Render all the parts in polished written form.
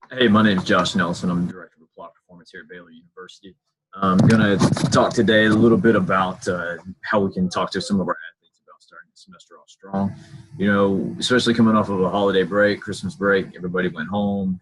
Hey, my name is Josh Nelson. I'm the Director of Applied Performance here at Baylor University. I'm going to talk today a little bit about how we can talk to some of our athletes about starting the semester off strong. You know, especially coming off of a holiday break, Christmas break, everybody went home.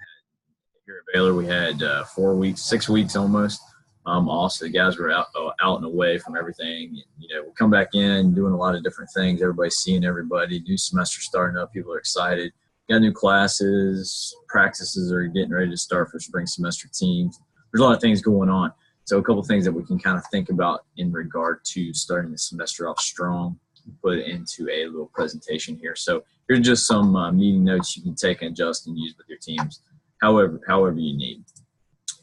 Here at Baylor, we had 4 weeks, 6 weeks almost. Also, the guys were out and away from everything. You know, we come back in doing a lot of different things. Everybody's seeing everybody. New semester starting up. People are excited. Got new classes. Practices are getting ready to start for spring semester teams. There's a lot of things going on. So a couple of things that we can kind of think about in regard to starting the semester off strong, put it into a little presentation here. So here's just some meeting notes you can take and adjust and use with your teams, however you need.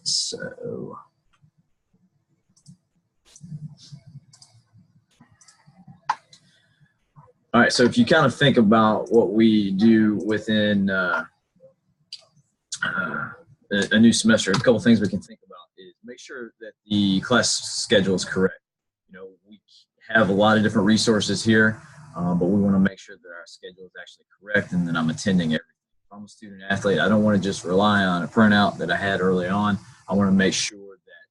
So all right, so if you kind of think about what we do within a new semester, a couple things we can think about is make sure that the class schedule is correct. You know, we have a lot of different resources here, but we want to make sure that our schedule is actually correct and that I'm attending everything. If I'm a student athlete, I don't want to just rely on a printout that I had early on. I want to make sure that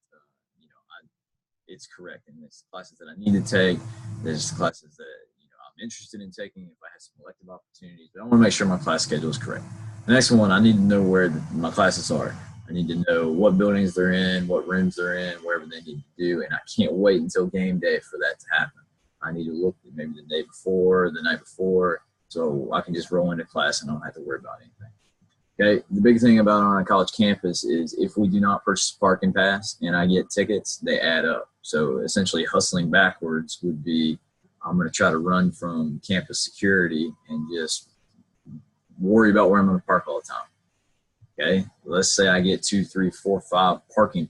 it's correct in these classes that I need to take. There's classes that I'm interested in taking if I have some elective opportunities, but I want to make sure my class schedule is correct. The next one, I need to know where my classes are. I need to know what buildings they're in, what rooms they're in, wherever they need to do, and I can't wait until game day for that to happen. I need to look at maybe the day before, the night before, so I can just roll into class and I don't have to worry about anything. Okay, the big thing about on a college campus is if we do not purchase a parking pass and I get tickets, they add up. So essentially hustling backwards would be I'm going to try to run from campus security and just worry about where I'm going to park all the time. Okay, let's say I get 2, 3, 4, 5 parking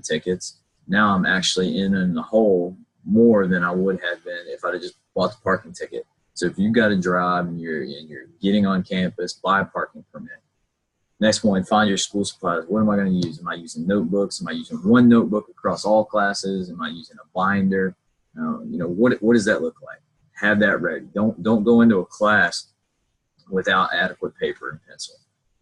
tickets. Now I'm actually in the hole more than I would have been if I'd have just bought the parking ticket. So if you've got to drive and you're getting on campus, buy a parking permit. Next one, find your school supplies. What am I going to use? Am I using notebooks? Am I using one notebook across all classes? Am I using a binder? What does that look like? Have that ready. Don't go into a class without adequate paper and pencil.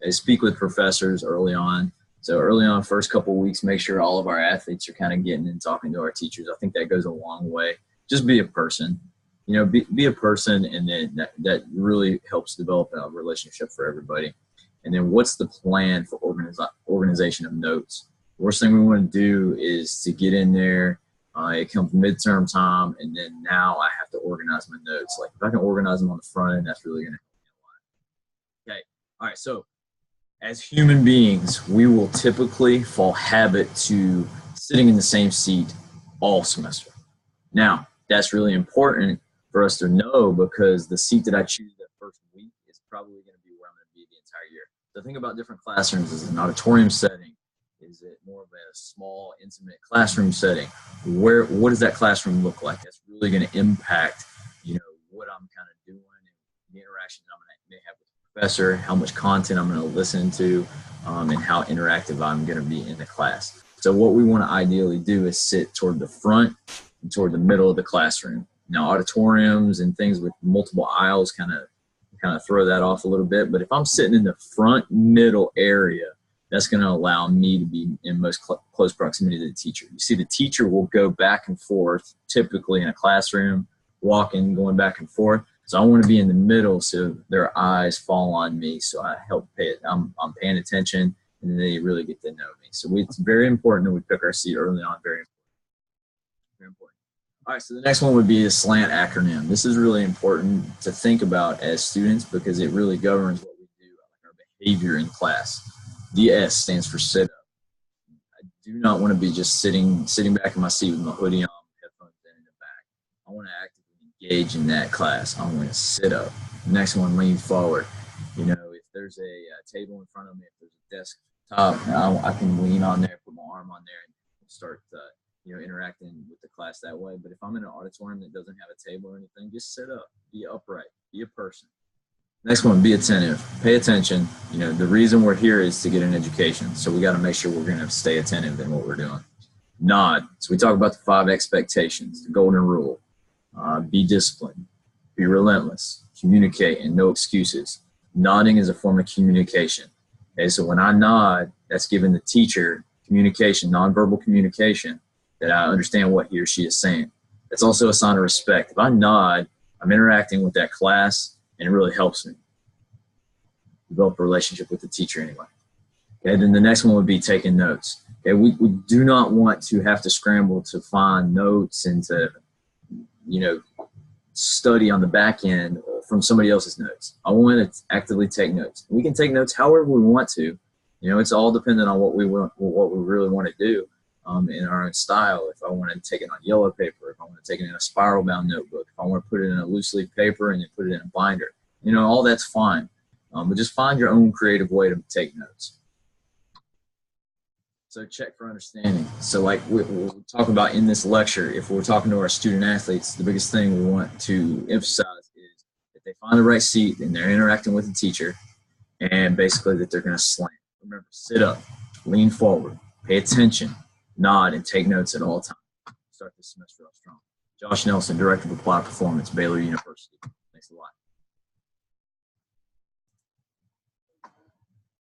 Speak with professors early on. So early on, first couple of weeks, make sure all of our athletes are kind of getting and talking to our teachers. I think that goes a long way. Just be a person. Be a person, and then that really helps develop a relationship for everybody. And then what's the plan for organization of notes? The worst thing we want to do is to get in there. It comes midterm time, and then now I have to organize my notes. Like if I can organize them on the front end, that's really going to help me a lot. Okay. All right. So as human beings, we will typically fall habit to sitting in the same seat all semester. Now, that's really important for us to know because the seat that I choose that first week is probably going to be where I'm going to be the entire year. So think about different classrooms. Is it an auditorium setting? Is it more of a small, intimate classroom setting? What does that classroom look like? That's really going to impact, what I'm kind of doing and the interactions I may have with the professor, how much content I'm going to listen to, and how interactive I'm going to be in the class. So what we want to ideally do is sit toward the front and toward the middle of the classroom. Now, auditoriums and things with multiple aisles kind of throw that off a little bit. But if I'm sitting in the front middle area, that's going to allow me to be in most close proximity to the teacher. You see, the teacher will go back and forth, typically in a classroom, walking, going back and forth. So I want to be in the middle so their eyes fall on me. So I help I'm paying attention, and they really get to know me. So it's very important that we pick our seat early on. Very important. Very important. All right, so the next one would be a SLANT acronym. This is really important to think about as students because it really governs what we do, like our behavior in class. The S stands for sit up. I do not want to be just sitting back in my seat with my hoodie on, headphones in the back. I want to actively engage in that class. I want to sit up. Next one, lean forward. If there's a table in front of me, if there's a desk top, I can lean on there, put my arm on there, and start interacting with the class that way. But if I'm in an auditorium that doesn't have a table or anything, just sit up, be upright, be a person. Next one, be attentive, pay attention. The reason we're here is to get an education. So we got to make sure we're going to stay attentive in what we're doing. Nod. So we talk about the 5 expectations, the golden rule. Be disciplined, be relentless, communicate, and no excuses. Nodding is a form of communication. Okay, so when I nod, that's giving the teacher communication, nonverbal communication, that I understand what he or she is saying. It's also a sign of respect. If I nod, I'm interacting with that class, and it really helps me develop a relationship with the teacher anyway. Okay, then the next one would be taking notes. Okay, we do not want to have to scramble to find notes and to, study on the back end from somebody else's notes. I want to actively take notes. We can take notes however we want to. It's all dependent on what we really want to do in our own style. If I want to take it on yellow paper, if I want to take it in a spiral bound notebook, if I want to put it in a loose leaf paper and then put it in a binder, all that's fine. But just find your own creative way to take notes. So check for understanding. So like we'll talk about in this lecture, if we're talking to our student athletes, the biggest thing we want to emphasize is that they find the right seat and they're interacting with the teacher, and basically that they're going to slant. Remember, sit up, lean forward, pay attention, nod, and take notes at all times. Start this semester off strong. Josh Nelson, Director of Applied Performance, Baylor University. Thanks a lot.